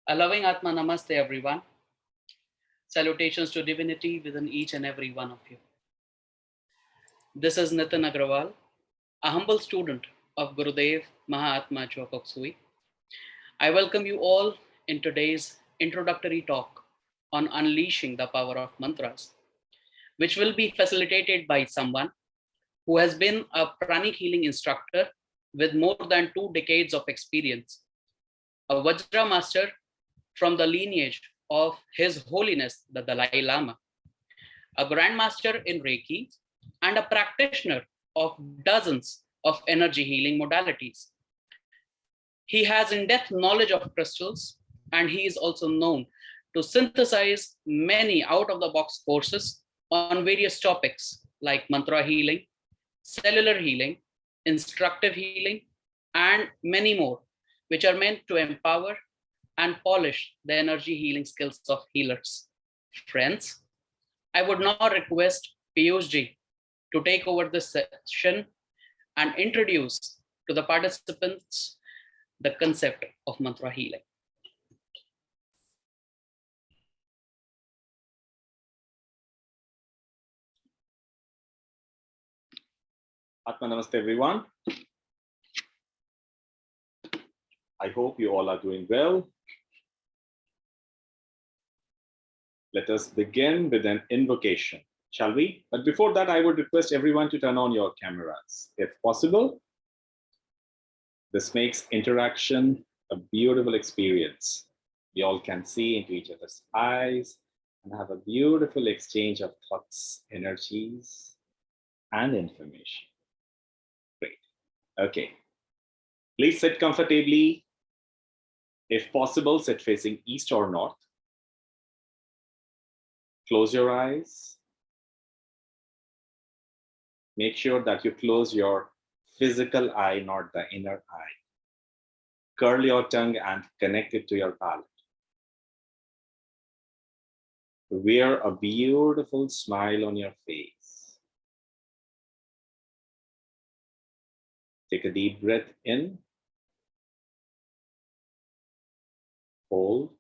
A loving Atma Namaste, everyone. Salutations to divinity within each and every one of you. This is Nitin Agrawal, a humble student of Gurudev Mahatma Chokoksui. I welcome you all in today's introductory talk on unleashing the power of mantras, which will be facilitated by someone who has been a pranic healing instructor with more than 2 decades of experience, a Vajra master from the lineage of His Holiness the Dalai Lama, a grandmaster in Reiki, and a practitioner of dozens of energy healing modalities. He has in-depth knowledge of crystals, and he is also known to synthesize many out-of-the-box courses on various topics like mantra healing, cellular healing, instructive healing, and many more, which are meant to empower and polish the energy healing skills of healers. Friends, I would now request Piyush ji to take over this session and introduce to the participants the concept of mantra healing. Atma Namaste, everyone. I hope you all are doing well. Let us begin with an invocation, shall we? But before that, I would request everyone to turn on your cameras, if possible. This makes interaction a beautiful experience. We all can see into each other's eyes and have a beautiful exchange of thoughts, energies, and information. Great. Okay. Please sit comfortably. If possible, sit facing east or north. Close your eyes. Make sure that you close your physical eye, not the inner eye. Curl your tongue and connect it to your palate. Wear a beautiful smile on your face. Take a deep breath in. Hold.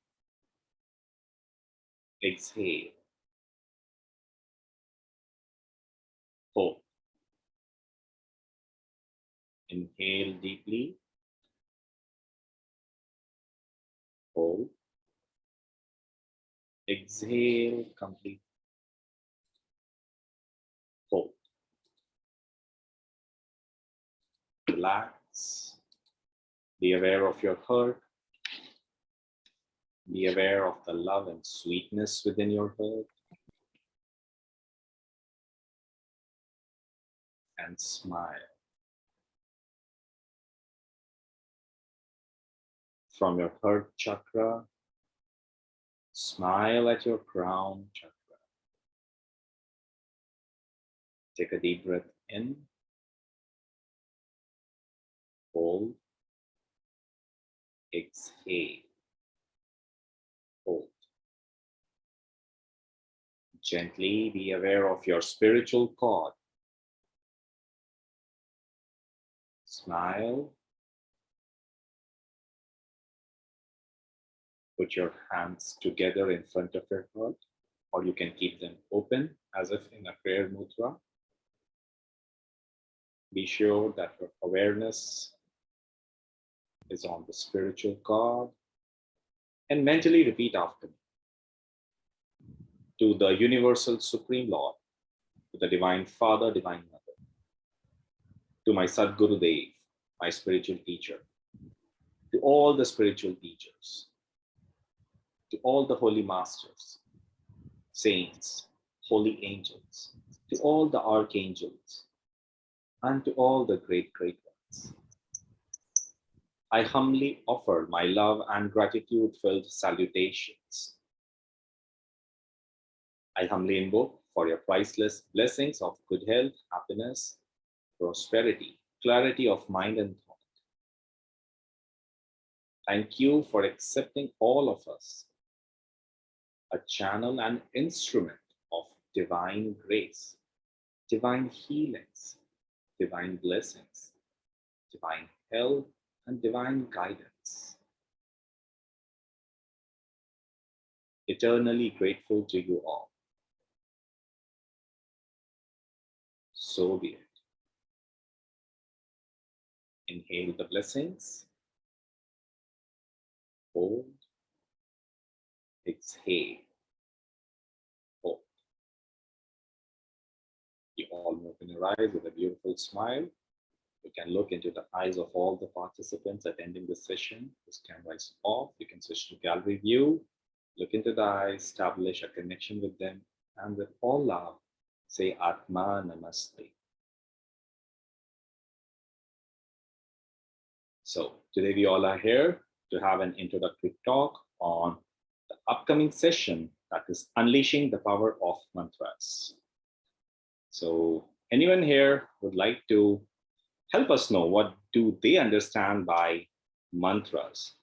Exhale. Hold. Inhale deeply. Hold. Exhale completely. Hold. Relax. Be aware of your heart. Be aware of the love and sweetness within your heart. And smile. From your heart chakra, smile at your crown chakra. Take a deep breath in. Hold. Exhale. Hold. Gently be aware of your spiritual cord. Smile. Put your hands together in front of your heart, or you can keep them open as if in a prayer mudra. Be sure that your awareness is on the spiritual cord, and mentally repeat after me. To the Universal Supreme Lord, to the Divine Father, Divine Mother, to my Sadguru Dev, my spiritual teacher, to all the spiritual teachers, to all the holy masters, saints, holy angels, to all the archangels, and to all the great ones. I humbly offer my love and gratitude-filled salutations. I humbly invoke for your priceless blessings of good health, happiness, prosperity, clarity of mind and thought. Thank you for accepting all of us, a channel and instrument of divine grace, divine healings, divine blessings, divine health, and divine guidance. eternally grateful to you all. So be it. Inhale the blessings. Hold. Exhale. Hold. You all open your eyes with a beautiful smile. You can look into the eyes of all the participants attending this session. This camera is off. You can switch to gallery view. Look into the eyes, establish a connection with them, and with all love, say Atma Namaste. So today we all are here to have an introductory talk on the upcoming session, that is unleashing the power of mantras. So anyone here would like to help us know what do they understand by mantras?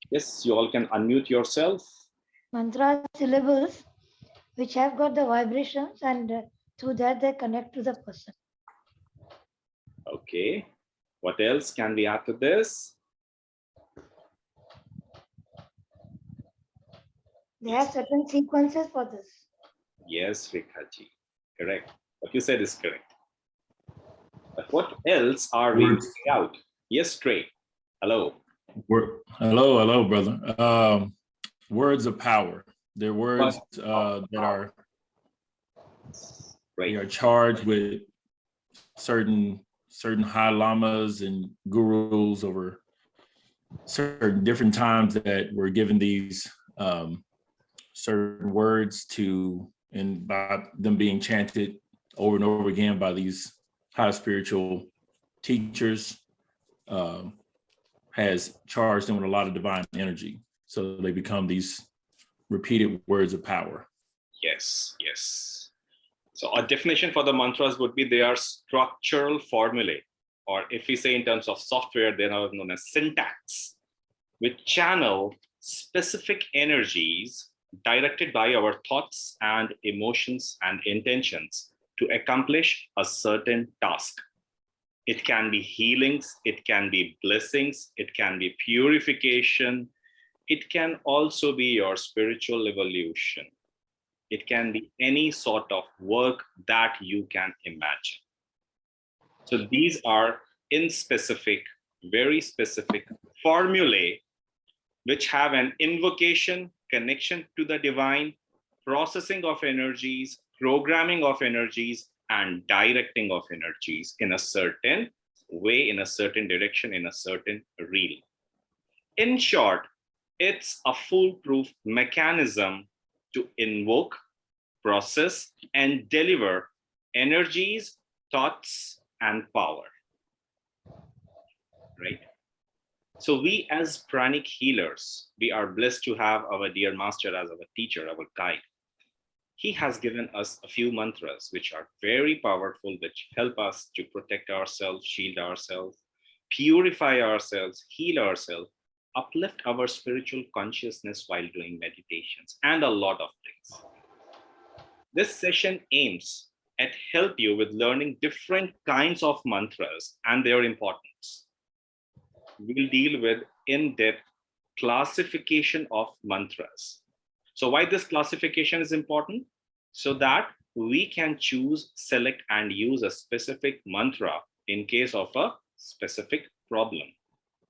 Yes, you all can unmute yourself. Mantra syllables which have got the vibrations, and through that they connect to the person. Okay. What else can we add to this? They have certain sequences for this. Yes, Rekhaji. Correct. What you said is correct. But what else are we missing out? Yes, Trey. Hello. Hello, brother. Words of power. They're words that are Right. they are charged with certain high lamas and gurus over certain different times that were given these certain words to, and by them being chanted over and over again by these high spiritual teachers, has charged them with a lot of divine energy. So they become these repeated words of power. Yes, yes. So a definition for the mantras would be they are structural formulae, or if we say in terms of software, they are known as syntax, which channel specific energies directed by our thoughts and emotions and intentions to accomplish a certain task. It can be healings, it can be blessings, it can be purification, it can also be your spiritual evolution. It can be any sort of work that you can imagine. So these are in specific, very specific formulae which have an invocation, connection to the divine, processing of energies, programming of energies, and directing of energies in a certain way, in a certain direction, in a certain reel. In short, it's a foolproof mechanism to invoke, process, and deliver energies, thoughts, and power. Right? So we as pranic healers, we are blessed to have our dear master as our teacher, our guide. He has given us a few mantras which are very powerful, which help us to protect ourselves, shield ourselves, purify ourselves, heal ourselves, uplift our spiritual consciousness while doing meditations, and a lot of things. This session aims at help you with learning different kinds of mantras and their importance. We'll deal with in-depth classification of mantras. So why this classification is important? So that we can choose, select, and use a specific mantra in case of a specific problem.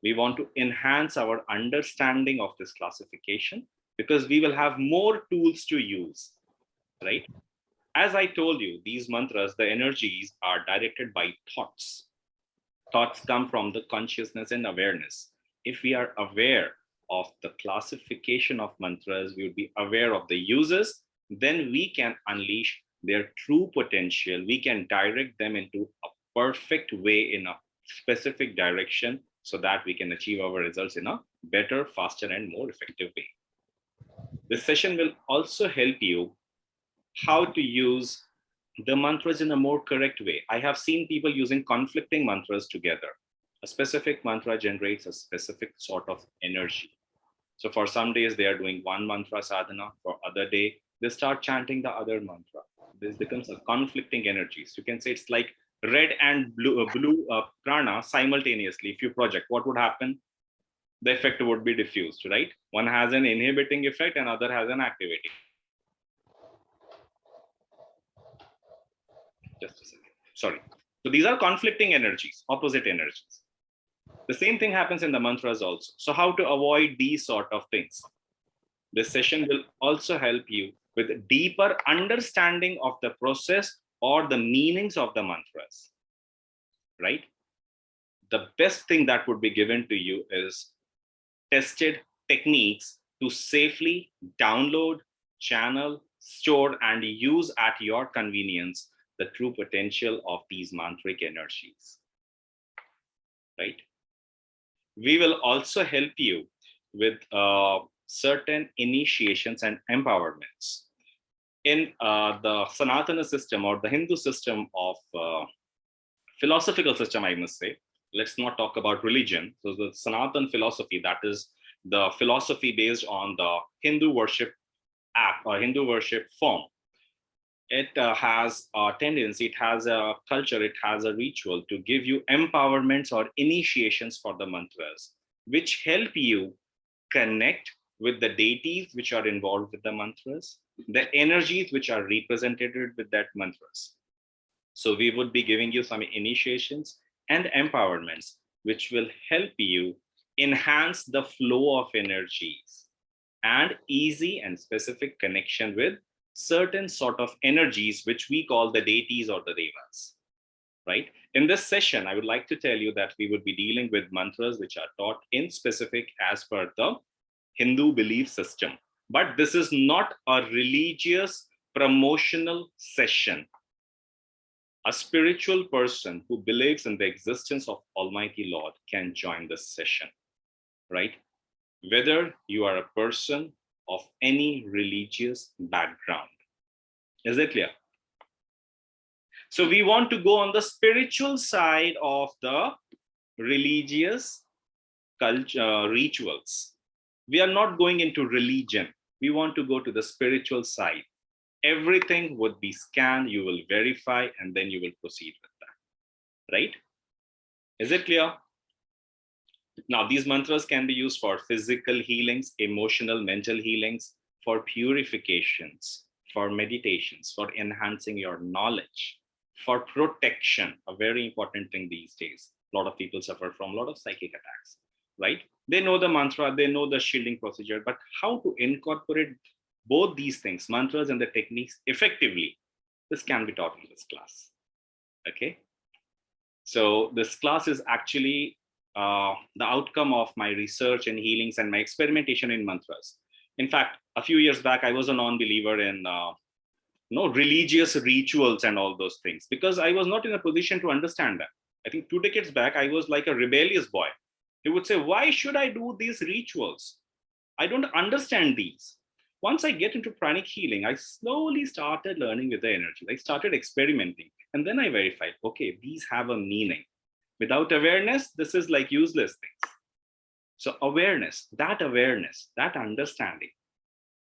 We want to enhance our understanding of this classification because we will have more tools to use, right? As I told you, these mantras, the energies are directed by thoughts. Thoughts come from the consciousness and awareness. If we are aware of the classification of mantras, we would be aware of the uses, then we can unleash their true potential. We can direct them into a perfect way in a specific direction so that we can achieve our results in a better, faster, and more effective way. This session will also help you how to use the mantras in a more correct way. I have seen people using conflicting mantras together. A specific mantra generates a specific sort of energy. So for some days they are doing one mantra sadhana, for other day they start chanting the other mantra. This becomes a conflicting energy. So you can say it's like red and blue prana simultaneously, if you project, what would happen? The effect would be diffused, right? One has an inhibiting effect and other has an activating. Just a second. Sorry. So these are conflicting energies, opposite energies. The same thing happens in the mantras also. So how to avoid these sort of things? This session will also help you with deeper understanding of the process or the meanings of the mantras, right? The best thing that would be given to you is tested techniques to safely download, channel, store, and use at your convenience the true potential of these mantric energies, right? We will also help you with certain initiations and empowerments. In the Sanatana system or the Hindu system of philosophical system, I must say, let's not talk about religion. So the Sanatana philosophy, that is the philosophy based on the Hindu worship act or Hindu worship form. It has a tendency, it has a culture, it has a ritual to give you empowerments or initiations for the mantras, which help you connect with the deities which are involved with the mantras, the energies which are represented with that mantras. So we would be giving you some initiations and empowerments, which will help you enhance the flow of energies and easy and specific connection with certain sort of energies, which we call the deities or the devas, right? In this session, I would like to tell you that we would be dealing with mantras which are taught in specific as per the Hindu belief system. But this is not a religious promotional session. A spiritual person who believes in the existence of Almighty Lord can join this session, right? Whether you are a person of any religious background. Is it clear? So we want to go on the spiritual side of the religious culture, rituals. We are not going into religion. We want to go to the spiritual side. Everything would be scanned, you will verify, and then you will proceed with that, right? Is it clear? Now, these mantras can be used for physical healings, emotional, mental healings, for purifications, for meditations, for enhancing your knowledge, for protection, a very important thing these days. A lot of people suffer from a lot of psychic attacks, right? They know the mantra, they know the shielding procedure, but how to incorporate both these things, mantras and the techniques effectively, this can be taught in this class, okay? So this class is actually the outcome of my research and healings and my experimentation in mantras. In fact, a few years back, I was a non-believer in religious rituals and all those things, because I was not in a position to understand that. I think 2 decades back, I was like a rebellious boy. He would say, why should I do these rituals? I don't understand these. Once I get into pranic healing, I slowly started learning with the energy. I started experimenting. And then I verified, okay, these have a meaning. Without awareness, this is like useless things. So awareness, that understanding,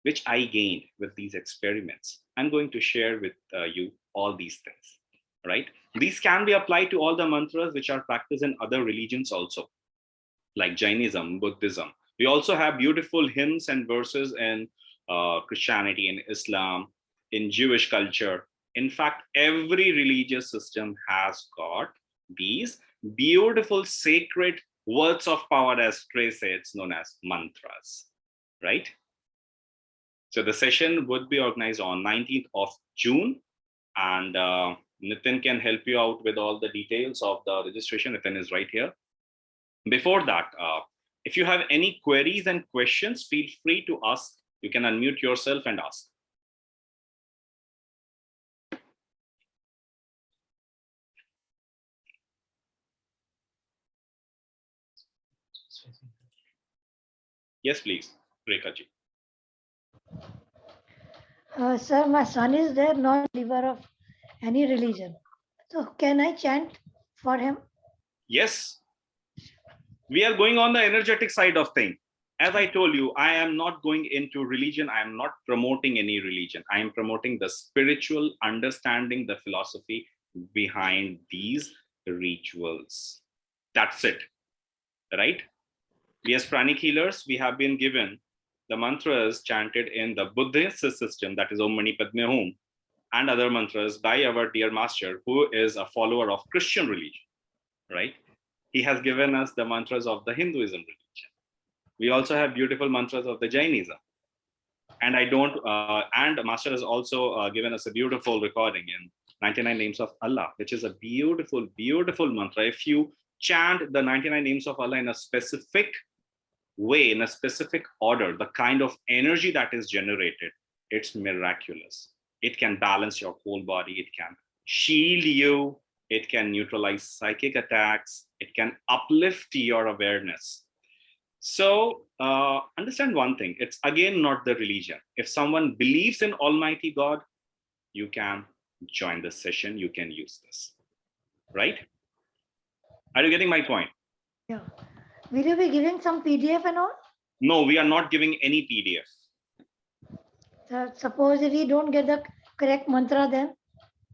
which I gained with these experiments, I'm going to share with you all these things, right? These can be applied to all the mantras which are practiced in other religions also, like Jainism, Buddhism. We also have beautiful hymns and verses in Christianity, in Islam, in Jewish culture. In fact, every religious system has got these beautiful sacred words of power, as Trey said, known as mantras, right? So the session would be organized on 19th of June, and Nitin can help you out with all the details of the registration. Nitin is right here. Before that, if you have any queries and questions, feel free to ask. You can unmute yourself and ask. Yes, please, Rekha ji. Sir, my son is there, not a believer of any religion. So can I chant for him? Yes. We are going on the energetic side of things. As I told you, I am not going into religion. I am not promoting any religion. I am promoting the spiritual understanding, the philosophy, behind these rituals. That's it, right? We as pranic healers, we have been given the mantras chanted in the Buddhist system, that is Om Mani Padme Hum, and other mantras by our dear master, who is a follower of Christian religion, right? He has given us the mantras of the Hinduism religion. We also have beautiful mantras of the Jainism. And Master has also given us a beautiful recording in 99 Names of Allah, which is a beautiful, beautiful mantra. If you chant the 99 Names of Allah in a specific way, in a specific order, the kind of energy that is generated, it's miraculous. It can balance your whole body. It can shield you. It can neutralize psychic attacks. It can uplift your awareness. So understand one thing, it's again not the religion. If someone believes in Almighty God, you can join this session, you can use this, right? Are you getting my point? Yeah. Will you be giving some PDF and all? No, we are not giving any PDF. Suppose if we don't get the correct mantra, then?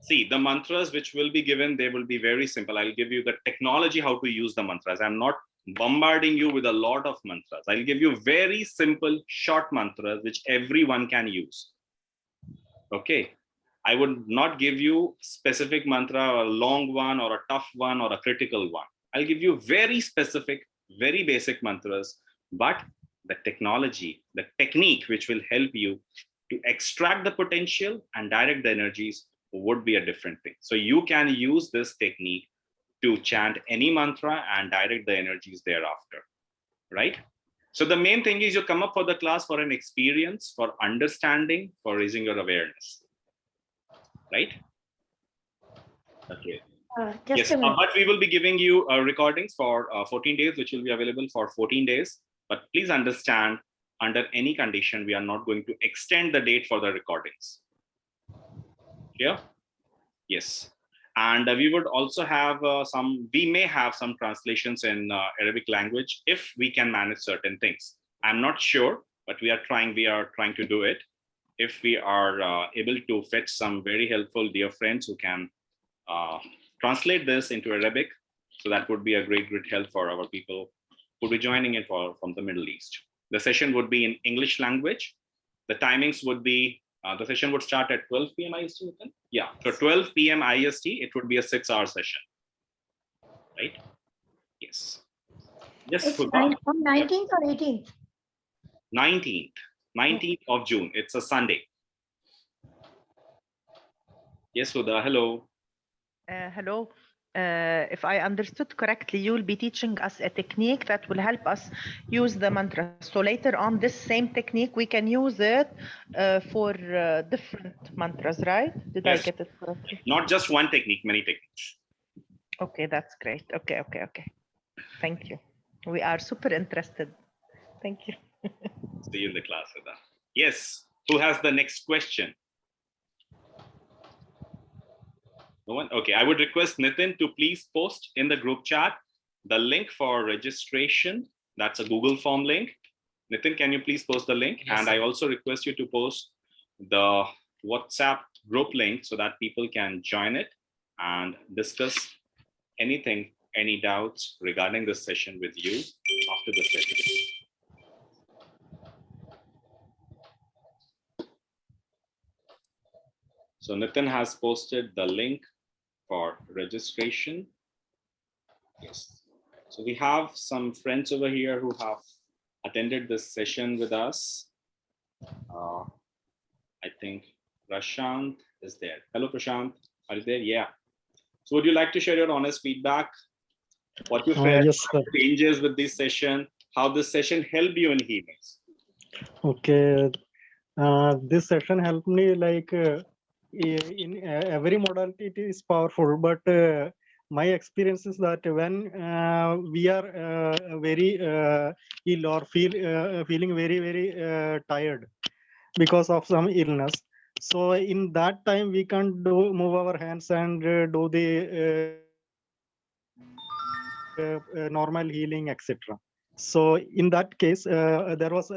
See, the mantras which will be given, they will be very simple. I'll give you the technology how to use the mantras. I'm not bombarding you with a lot of mantras. I'll give you very simple, short mantras which everyone can use. Okay. I would not give you specific mantra, or a long one or a tough one or a critical one. I'll give you very specific, very basic mantras, but the technology, the technique which will help you to extract the potential and direct the energies would be a different thing. So you can use this technique to chant any mantra and direct the energies thereafter, right? So the main thing is you come up for the class for an experience, for understanding, for raising your awareness, right? Okay. Yes, but we will be giving you recordings for 14 days, which will be available for 14 days. But please understand, under any condition, we are not going to extend the date for the recordings. Clear? Yes. And we would also have we may have some translations in Arabic language if we can manage certain things. I'm not sure, but we are trying to do it. If we are able to fetch some very helpful dear friends who can translate this into Arabic, so that would be a great help for our people who will be joining in from the Middle East. The session would be in English language. The timings would be, the session would start at 12 p.m. IST. Yeah, so 12 p.m. IST, it would be a 6-hour session, right? Yes. Yes, it's from 19th or 18th? 19th of June. It's a Sunday. Yes, Huda, hello. Hello. If I understood correctly, you will be teaching us a technique that will help us use the mantra. So later on, this same technique, we can use it for different mantras, right? Did I get it correctly? Not just one technique, many techniques. Okay, that's great. Okay. Thank you. We are super interested. Thank you. See you in the class, Huda. Yes, who has the next question? No one? Okay, I would request Nitin to please post in the group chat the link for registration. That's a Google form link. Nitin, can you please post the link? Yes, and sir. I also request you to post the WhatsApp group link so that people can join it and discuss anything, any doubts regarding this session with you after the session. So Nitin has posted the link for registration. Yes. So we have some friends over here who have attended this session with us. I think Prashant is there. Hello, Prashant. Are you there? Yeah. So would you like to share your honest feedback? What you felt, yes, changes with this session, how this session helped you in healing? Okay. This session helped me like in every modality it is powerful, but my experience is that when we are very ill or feeling very tired because of some illness, so in that time we can move our hands and do the normal healing, etc. So in that case, there was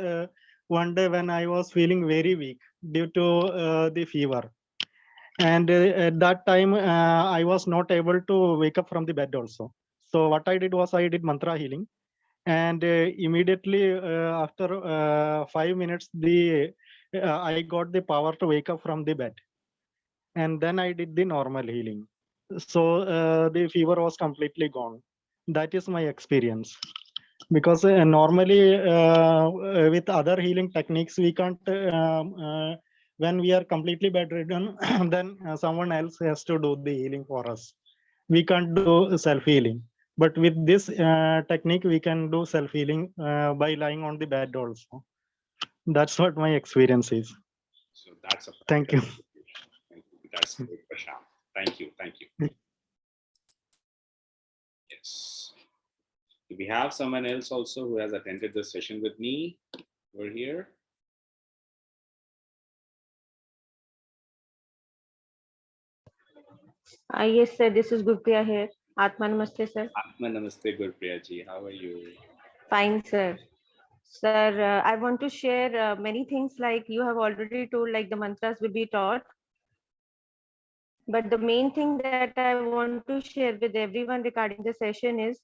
one day when I was feeling very weak due to the fever. And at that time, I was not able to wake up from the bed also. So what I did was I did mantra healing, and immediately after 5 minutes, I got the power to wake up from the bed, and then I did the normal healing. So the fever was completely gone. That is my experience. Because normally with other healing techniques, we can't, when we are completely bedridden, then someone else has to do the healing for us. We can't do self-healing. But with this technique, we can do self-healing by lying on the bed also. That's what my experience is. So that's a Thank you. Thank you. That's great, Prashant. Thank you. Thank you. Yes. Do we have someone else also who has attended this session with me? We're here. Yes, sir. This is Gurpriya here. Atma Namaste, sir. Atma Namaste, Gurpriya ji. How are you? Fine, sir. Sir, I want to share many things like you have already told, like the mantras will be taught. But the main thing that I want to share with everyone regarding the session is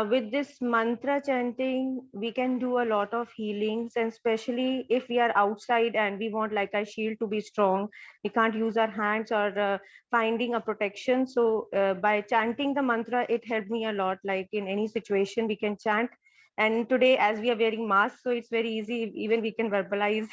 with this mantra chanting, we can do a lot of healings, and especially if we are outside and we want like our shield to be strong, we can't use our hands or finding a protection. So by chanting the mantra, it helped me a lot. Like in any situation, we can chant. And today, as we are wearing masks, so it's very easy. Even we can verbalize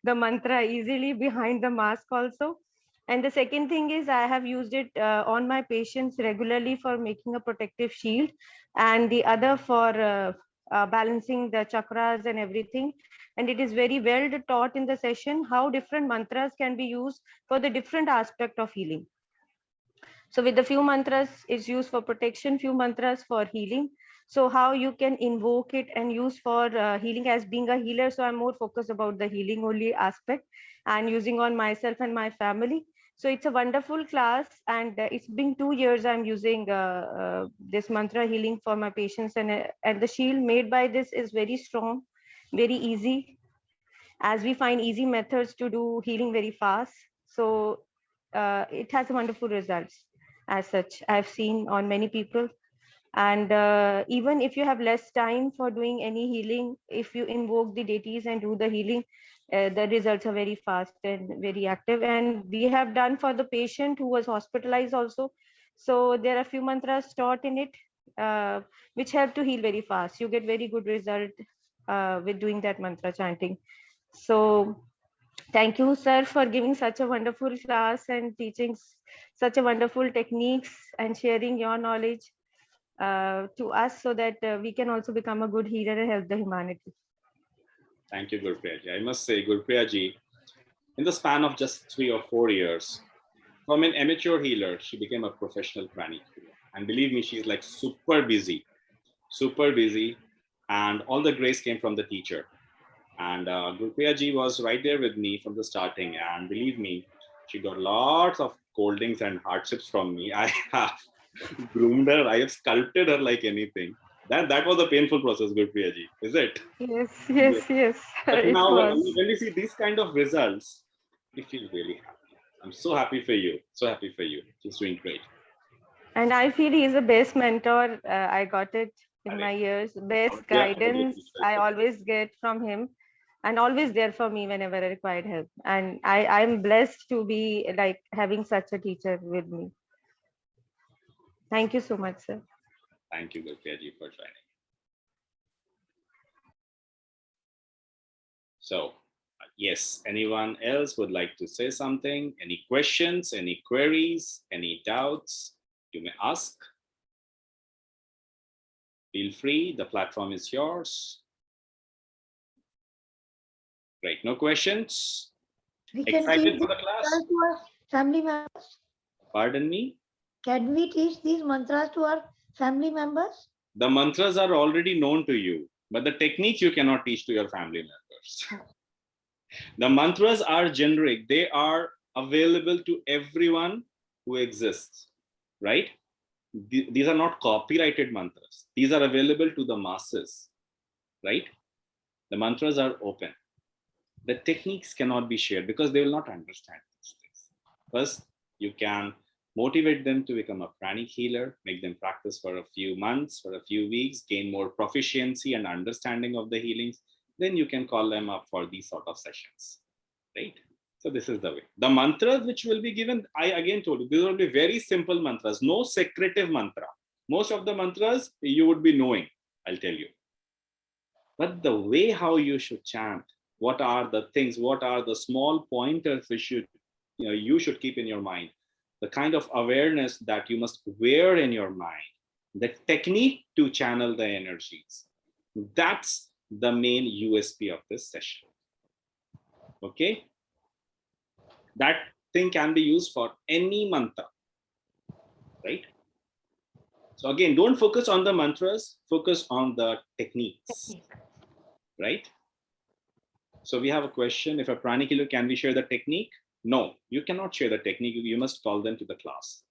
the mantra easily behind the mask also. And the second thing is I have used it on my patients regularly for making a protective shield, and the other for balancing the chakras and everything. And it is very well taught in the session how different mantras can be used for the different aspect of healing. So with the few mantras is used for protection, few mantras for healing. So how you can invoke it and use for healing, as being a healer. So I'm more focused about the healing only aspect and using on myself and my family. So it's a wonderful class, and it's been 2 years I'm using this mantra healing for my patients, and the shield made by this is very strong, very easy, as we find easy methods to do healing very fast. So it has wonderful results as such I've seen on many people. And even if you have less time for doing any healing, if you invoke the deities and do the healing, the results are very fast and very active. And we have done for the patient who was hospitalized also. So there are few mantras taught in it which help to heal very fast. You get very good result with doing that mantra chanting. So thank you, sir, for giving such a wonderful class and teaching such a wonderful techniques and sharing your knowledge to us, so that we can also become a good healer and help the humanity. Thank you, Gurpriya ji. I must say, Gurpriya ji, in the span of just 3 or 4 years, from an amateur healer, she became a professional pranic healer. And believe me, she's like super busy, and all the grace came from the teacher. And Gurpriya ji was right there with me from the starting, and believe me, she got lots of scoldings and hardships from me. I have groomed her, I have sculpted her like anything. That was a painful process, Gurpriya ji, is it? Yes. But It now was. when we see these kind of results, we feel really happy. I'm so happy for you. So happy for you. She's doing great. And I feel he is the best mentor. I got it in my years. Best guidance I always get from him, and always there for me whenever I required help. And I'm blessed to be like having such a teacher with me. Thank you so much, sir. Thank you, Gurpriya ji, for joining. So, yes, anyone else would like to say something? Any questions, any queries, any doubts? You may ask. Feel free, the platform is yours. Great, no questions? We can Excited teach for the these class? mantras to our family members. Pardon me? Can we teach these mantras to our family members? The mantras are already known to you, but the techniques you cannot teach to your family members. The mantras are generic. They are available to everyone who exists, right? These are not copyrighted mantras. These are available to the masses, right? The mantras are open. The techniques cannot be shared because they will not understand these things. First, you can motivate them to become a pranic healer, make them practice for a few months, for a few weeks, gain more proficiency and understanding of the healings. Then you can call them up for these sort of sessions, right? So this is the way. The mantras which will be given, I again told you, these will be very simple mantras, no secretive mantra. Most of the mantras you would be knowing, I'll tell you. But the way how you should chant, what are the things, what are the small pointers which you should keep in your mind, the kind of awareness that you must wear in your mind, the technique to channel the energies, that's the main USP of this session. Okay, that thing can be used for any mantra, right? So again, don't focus on the mantras, focus on the techniques, right? So we have a question, if a pranic healer, can we share the technique? No, you cannot share the technique, you must call them to the class,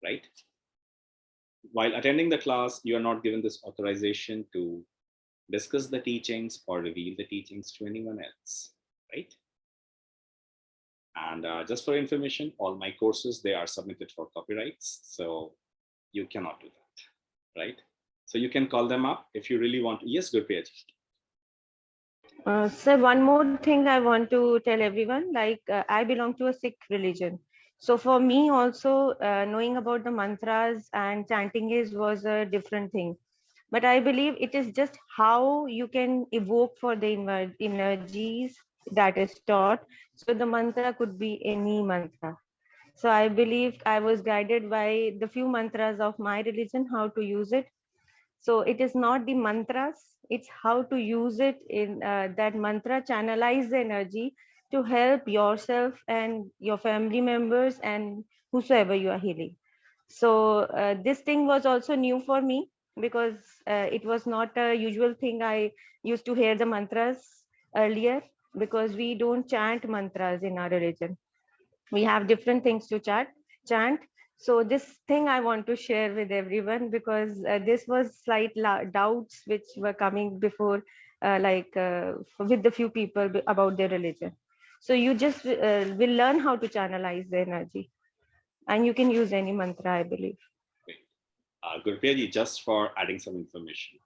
right? While attending the class, you are not given this authorization to discuss the teachings or reveal the teachings to anyone else, right? And just for information, all my courses, they are submitted for copyrights, so you cannot do that, right? So you can call them up if you really want to. Yes, Gurpreet. Sir, one more thing I want to tell everyone, like I belong to a Sikh religion. So for me also, knowing about the mantras and chanting was a different thing. But I believe it is just how you can evoke for the energies that is taught. So the mantra could be any mantra. So I believe I was guided by the few mantras of my religion, how to use it. So it is not the mantras, it's how to use it in that mantra, channelize the energy to help yourself and your family members and whosoever you are healing. So this thing was also new for me because it was not a usual thing. I used to hear the mantras earlier because we don't chant mantras in our religion. We have different things to chant. So this thing I want to share with everyone because this was slight doubts which were coming before with the few people about their religion. So you just will learn how to channelize the energy and you can use any mantra, I believe. Gurpreet, just for adding some information,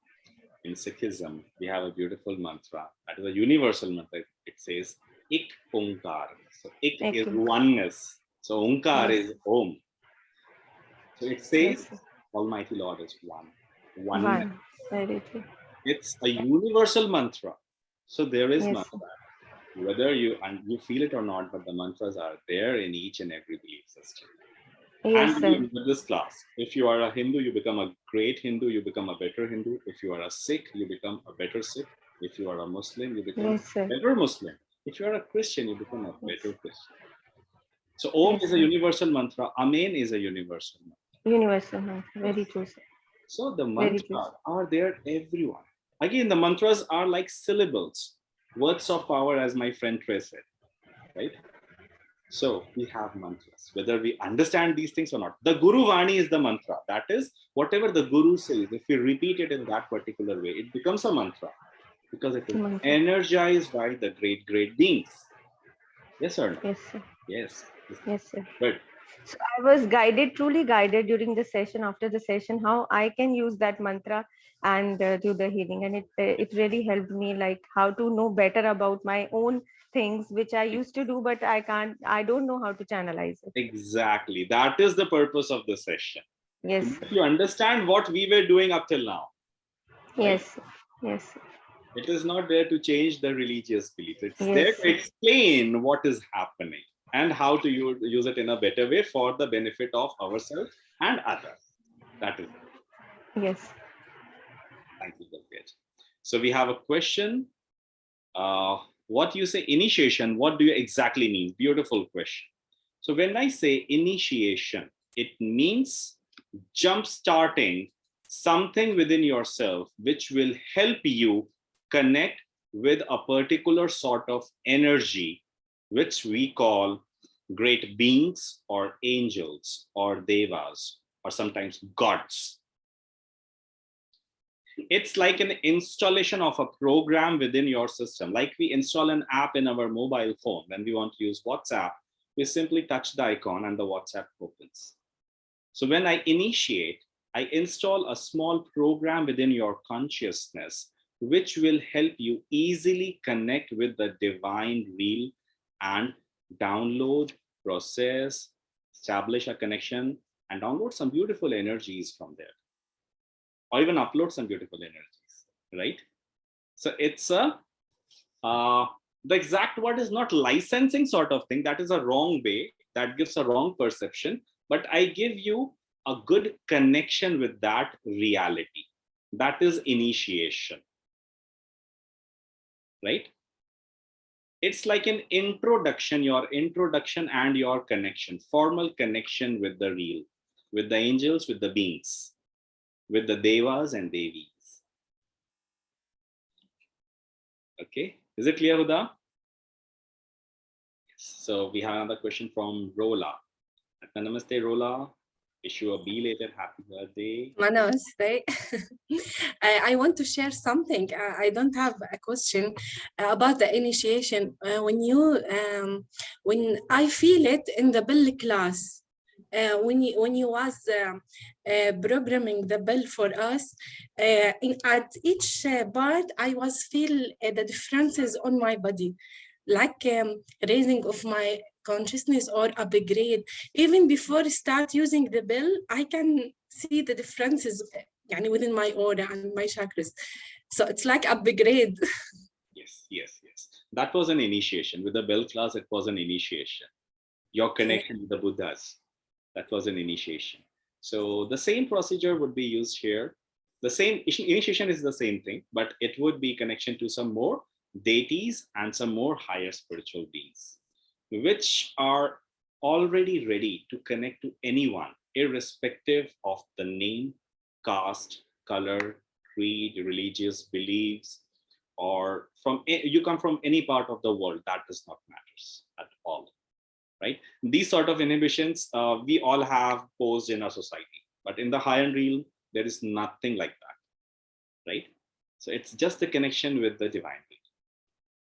in Sikhism we have a beautiful mantra that is a universal mantra. It says Ik Onkar. So Ik is oneness. So Onkar is Om. So it says Almighty Lord is one. Oneness. Very true. It's a universal mantra. So there is mantra. Whether you feel it or not, but the mantras are there in each and every belief system. And in this class, if you are a Hindu, you become a great Hindu, you become a better Hindu. If you are a Sikh, you become a better Sikh. If you are a Muslim, you become a better Muslim. If you are a Christian, you become a better Christian. So Om is a universal mantra. Amen is a universal mantra. Universal mantra. Very true, sir. So the mantras are there everyone. Again, the mantras are like syllables, words of power, as my friend Trey said, right? So we have mantras, whether we understand these things or not. The Guru Vani is the mantra. That is, whatever the Guru says, if we repeat it in that particular way, it becomes a mantra because it is energized by the great, great beings. Yes or no? Yes, sir. Yes. Yes, sir. Good. So I was guided, truly guided during the session, after the session, how I can use that mantra and do the healing. And it really helped me, like how to know better about my own things, which I used to do, but I don't know how to channelize it. Exactly. That is the purpose of the session. Yes. You understand what we were doing up till now. Right? Yes. Yes. It is not there to change the religious beliefs. It's there to explain what is happening and how to use it in a better way for the benefit of ourselves and others. That is it. Yes. Thank you, Gurpreet. So we have a question. What you say initiation, what do you exactly mean? Beautiful question. So when I say initiation, it means jump-starting something within yourself which will help you connect with a particular sort of energy, which we call great beings or angels or devas or sometimes gods. It's like an installation of a program within your system. Like we install an app in our mobile phone when we want to use WhatsApp, we simply touch the icon and the WhatsApp opens. So when I initiate, I install a small program within your consciousness, which will help you easily connect with the divine real and download, process, establish a connection, and download some beautiful energies from there, or even upload some beautiful energies, right? So it's a, the exact word is not licensing sort of thing. That is a wrong way. That gives a wrong perception. But I give you a good connection with that reality. That is initiation, right? It's like an introduction, your introduction and your connection, formal connection with the real, with the angels, with the beings, with the devas and devis. Okay, is it clear, Huda? So we have another question from Rola. Namaste, Rola. Wish you a belated happy birthday. Namaste. I want to share something. I don't have a question about the initiation. When I feel it in the bell class, when you was programming the bell for us, at each part, I was feel the differences on my body, like raising of my consciousness or upgrade. Even before I start using the bell, I can see the differences within my aura and my chakras. So it's like upgrade. Yes. That was an initiation. With the bell class, it was an initiation. Your connection with the Buddhas, that was an initiation. So the same procedure would be used here. The same initiation is the same thing, but it would be connection to some more deities and some more higher spiritual beings, which are already ready to connect to anyone, irrespective of the name, caste, color, creed, religious beliefs, or from you come from any part of the world. That does not matters at all, right? These sort of inhibitions we all have posed in our society, but in the higher realm, there is nothing like that, right? So it's just the connection with the divine being.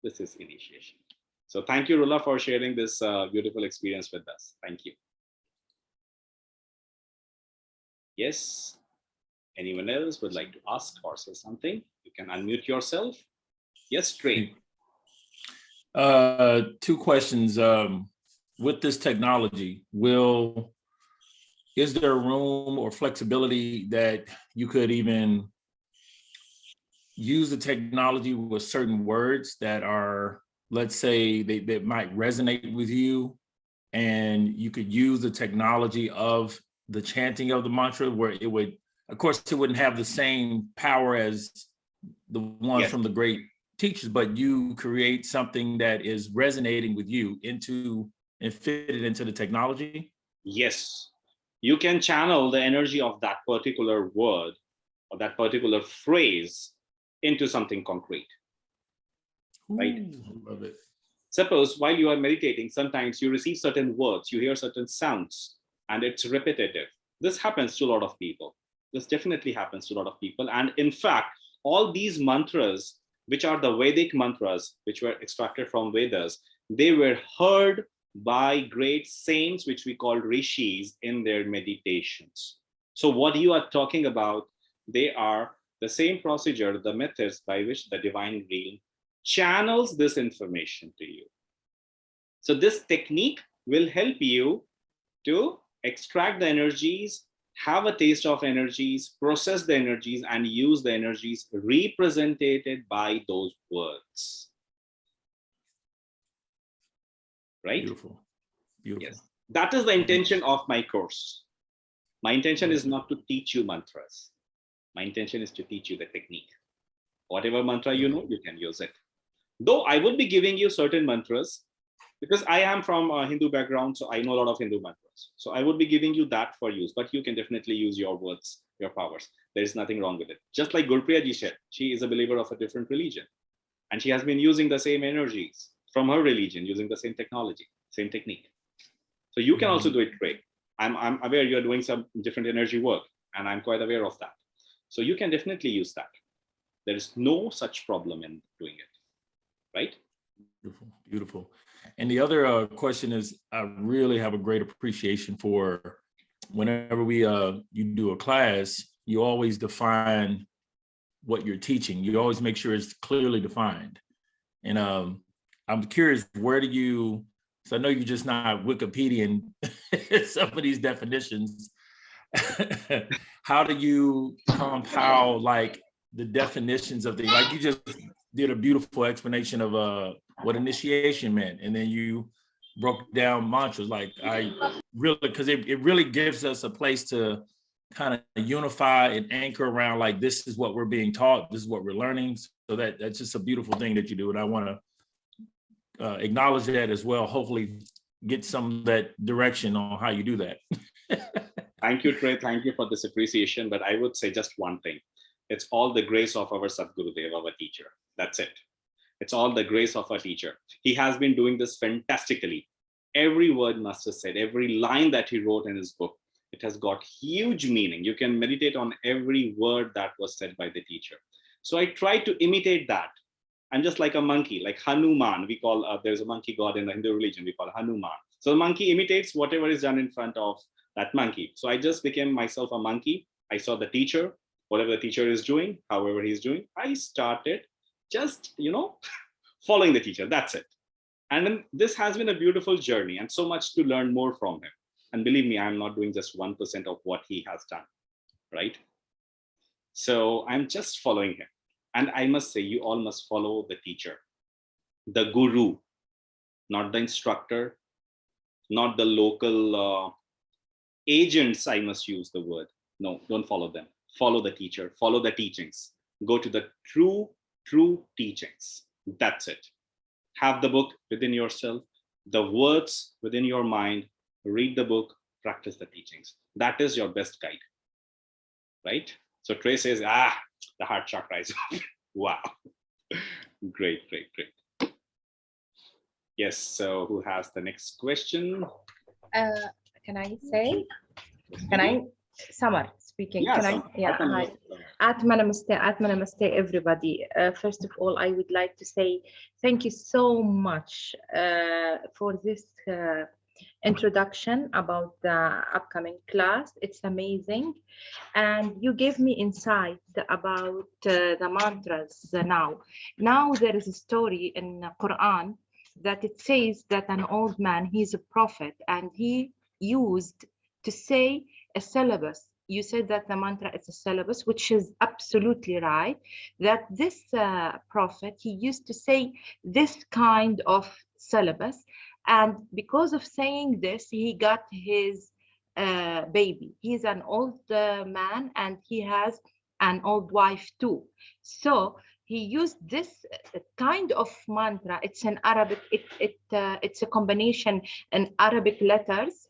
This is initiation. So thank you, Rula, for sharing this beautiful experience with us. Thank you. Yes, anyone else would like to ask or say something? You can unmute yourself. Yes, straight. Two questions. With this technology, is there room or flexibility that you could even use the technology with certain words that are, let's say, that might resonate with you, and you could use the technology of the chanting of the mantra, where it would, of course, it wouldn't have the same power as the one from the great teachers, but you create something that is resonating with you and fit it into the technology? Yes, you can channel the energy of that particular word or that particular phrase into something concrete. Right? Ooh, love it. Suppose while you are meditating, sometimes you receive certain words, you hear certain sounds, and it's repetitive. This happens to a lot of people. This definitely happens to a lot of people. And in fact, all these mantras, which are the Vedic mantras, which were extracted from Vedas, they were heard by great saints, which we call rishis, in their meditations. So what you are talking about, they are the same procedure, the methods by which the divine realm channels this information to you. So this technique will help you to extract the energies, have a taste of energies, process the energies, and use the energies represented by those words. Right? Beautiful. Yes. That is the intention of my course. My intention is not to teach you mantras. My intention is to teach you the technique. Whatever mantra you know, you can use it. Though I would be giving you certain mantras, because I am from a Hindu background, so I know a lot of Hindu mantras. So I would be giving you that for use, but you can definitely use your words, your powers. There is nothing wrong with it. Just like Gurpriya ji said, she is a believer of a different religion. And she has been using the same energies from her religion, using the same technology, same technique. So you can also do it great. I'm aware you're doing some different energy work, and I'm quite aware of that. So you can definitely use that. There is no such problem in doing it, right? Beautiful, beautiful. And the other question is, I really have a great appreciation for whenever you do a class, you always define what you're teaching. You always make sure it's clearly defined. And I'm curious, where do you, so I know you're just not Wikipediaing some of these definitions. How do you compile like the definitions of things? Like you just did a beautiful explanation of what initiation meant, and then you broke down mantras. Like I really, because it really gives us a place to kind of unify and anchor around, like, this is what we're being taught, this is what we're learning. So that's just a beautiful thing that you do, and I want to acknowledge that as well. Hopefully get some of that direction on how you do that. Thank you, Trey. Thank you for this appreciation. But I would say just one thing. It's all the grace of our Sadgurudev, our teacher. That's it. It's all the grace of our teacher. He has been doing this fantastically. Every word Master said, every line that he wrote in his book, it has got huge meaning. You can meditate on every word that was said by the teacher. So I try to imitate that. I'm just like a monkey, like Hanuman. We call, there's a monkey god in the Hindu religion, we call Hanuman. So the monkey imitates whatever is done in front of that monkey. So I just became myself a monkey. I saw the teacher, whatever the teacher is doing, however he's doing, I started just, following the teacher. That's it. And then this has been a beautiful journey and so much to learn more from him. And believe me, I'm not doing just 1% of what he has done, right? So I'm just following him. And I must say, you all must follow the teacher, the guru, not the instructor, not the local agents, I must use the word. No, don't follow them. Follow the teacher, follow the teachings. Go to the true teachings. That's it. Have the book within yourself, the words within your mind, read the book, practice the teachings. That is your best guide, right? So Trey says, the heart chakra is wow. Great. Yes, so who has the next question? Can I say? Samar speaking. Yeah, Can Samar. I? Yeah. Hi. Atma Namaste, everybody. First of all, I would like to say thank you so much for this introduction about the upcoming class. It's amazing. And you gave me insight about the mantras now. Now there is a story in the Quran that it says that an old man, he's a prophet, and he used to say a syllabus. You said that the mantra is a syllabus, which is absolutely right, that this prophet, he used to say this kind of syllabus. And because of saying this, he got his baby. He's an old man and he has an old wife too. So he used this kind of mantra. It's an Arabic, it's a combination in Arabic letters.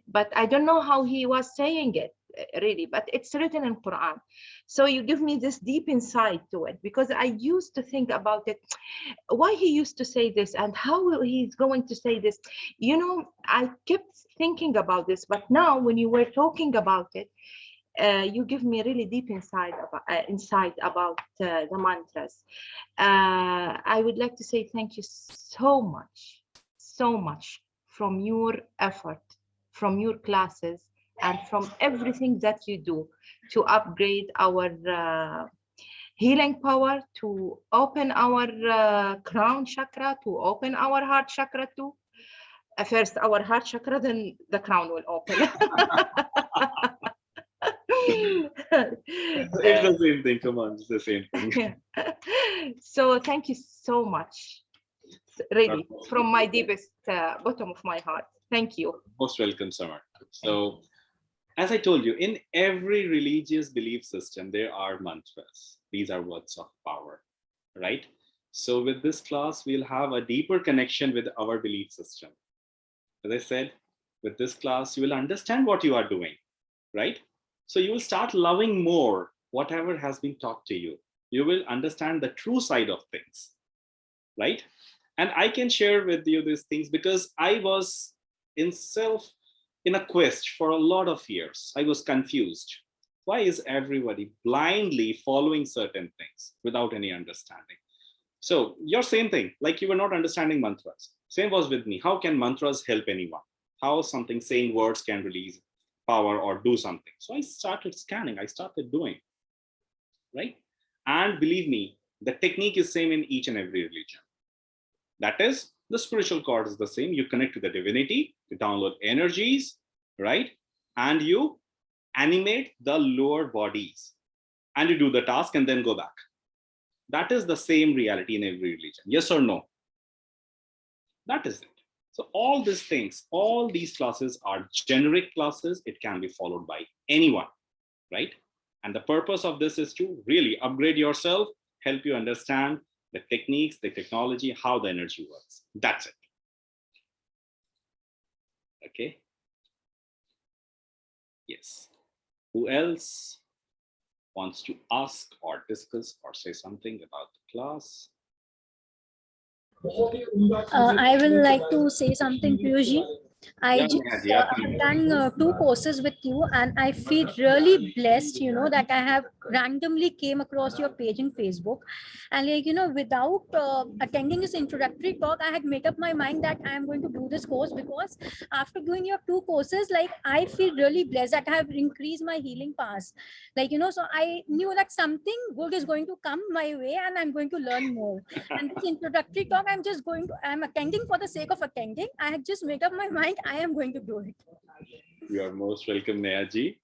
But I don't know how he was saying it really, but it's written in Quran. So you give me this deep insight to it, because I used to think about it, why he used to say this and how he's going to say this. I kept thinking about this, but now when you were talking about it, you give me really deep insight about the mantras. I would like to say thank you so much from your effort, from your classes, and from everything that you do to upgrade our healing power, to open our crown chakra, to open our heart chakra too. First our heart chakra, then the crown will open. It's the same thing. Come on, it's the same thing. So thank you so much, really, from my deepest bottom of my heart. Thank you. Most welcome, Samar. So, as I told you, in every religious belief system, there are mantras. These are words of power, right? So with this class, we'll have a deeper connection with our belief system. As I said, with this class, you will understand what you are doing, right? So you will start loving more whatever has been taught to you. You will understand the true side of things, right? And I can share with you these things because I was in a quest for a lot of years. I was confused. Why is everybody blindly following certain things without any understanding? So your same thing, like you were not understanding mantras. Same was with me. How can mantras help anyone? How something saying words can release power or do something? So I started scanning, I started doing, right? And believe me, the technique is same in each and every religion. That is, the spiritual cord is the same. You connect to the divinity, you download energies, right? And you animate the lower bodies and you do the task and then go back. That is the same reality in every religion. Yes or no? That is it. So all these things, all these classes are generic classes. It can be followed by anyone, right? And the purpose of this is to really upgrade yourself, help you understand the techniques, the technology, how the energy works. That's it. Okay. Yes. Who else wants to ask or discuss or say something about the class? I will like to say something, Piyushji. I Yeah, just Neha ji, yeah, have done 2 courses with you, and I feel really blessed, that I have randomly came across your page in Facebook. And without attending this introductory talk, I had made up my mind that I am going to do this course, because after doing your 2 courses, I feel really blessed that I have increased my healing powers. So I knew that something good is going to come my way and I'm going to learn more. And this introductory talk, I'm attending for the sake of attending. I had just made up my mind, I am going to do it. You are most welcome, Neha ji.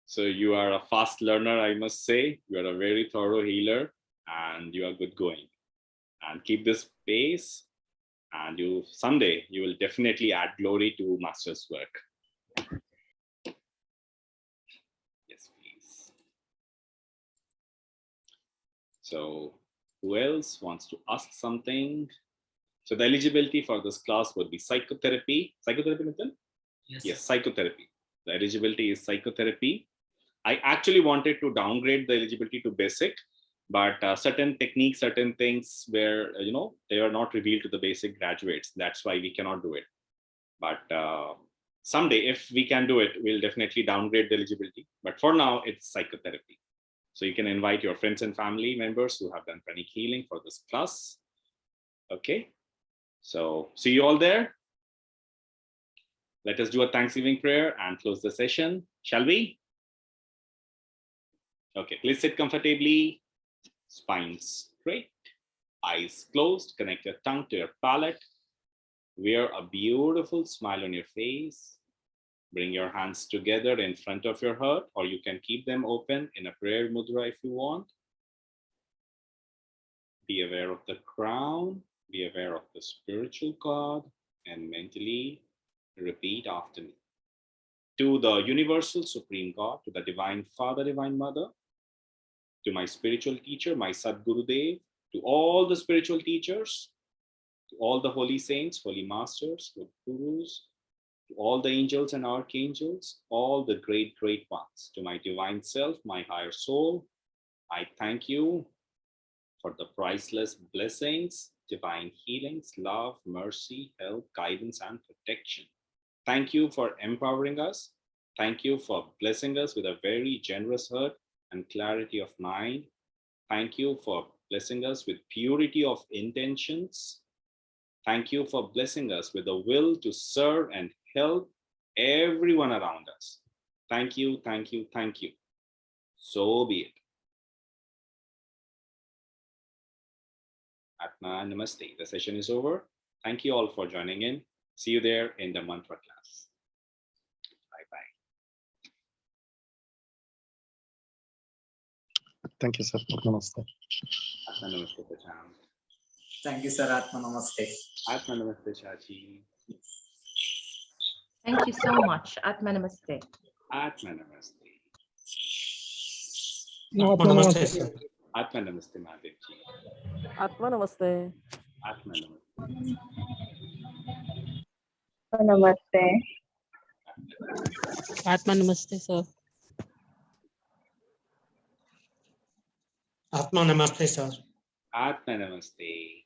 So you are a fast learner, I must say. You are a very thorough healer and you are good going. And keep this pace, and someday you will definitely add glory to Master's work. Yes, please. So who else wants to ask something? So the eligibility for this class would be psychotherapy. Psychotherapy, Nitin? Yes, psychotherapy. The eligibility is psychotherapy. I actually wanted to downgrade the eligibility to basic, but certain techniques, certain things where, they are not revealed to the basic graduates. That's why we cannot do it. But someday, if we can do it, we'll definitely downgrade the eligibility. But for now, it's psychotherapy. So you can invite your friends and family members who have done pranic healing for this class. Okay. So see you all there. Let us do a Thanksgiving prayer and close the session. Shall we? Okay, please sit comfortably. Spine straight, eyes closed, connect your tongue to your palate. Wear a beautiful smile on your face. Bring your hands together in front of your heart, or you can keep them open in a prayer mudra if you want. Be aware of the crown, be aware of the spiritual cord, and mentally repeat after me. To the universal supreme God, to the divine Father, divine Mother, to my spiritual teacher, my Sadgurudev, to all the spiritual teachers, to all the holy saints, holy masters, to gurus, to all the angels and archangels, all the great, great ones, to my divine self, my higher soul, I thank you for the priceless blessings, divine healings, love, mercy, help, guidance, and protection. Thank you for empowering us. Thank you for blessing us with a very generous heart and clarity of mind. Thank you for blessing us with purity of intentions. Thank you for blessing us with a will to serve and help everyone around us. Thank you, thank you, thank you. So be it. Atma Namaste. The session is over. Thank you all for joining in. See you there in the mantra class. Bye-bye. Thank you, sir. Namaste. Atma Namaste, Pacham. Thank you, sir. Atma Namaste. Atma Namaste, Chachi. Thank you so much. Atma Namaste. Atma Namaste. Atma Namaste, sir. Atma Namaste, Madhevji. Atma Namaste. Atma Namaste. Namaste. Atma Namaste, sir. Atma Namaste, sir. Atma Namaste.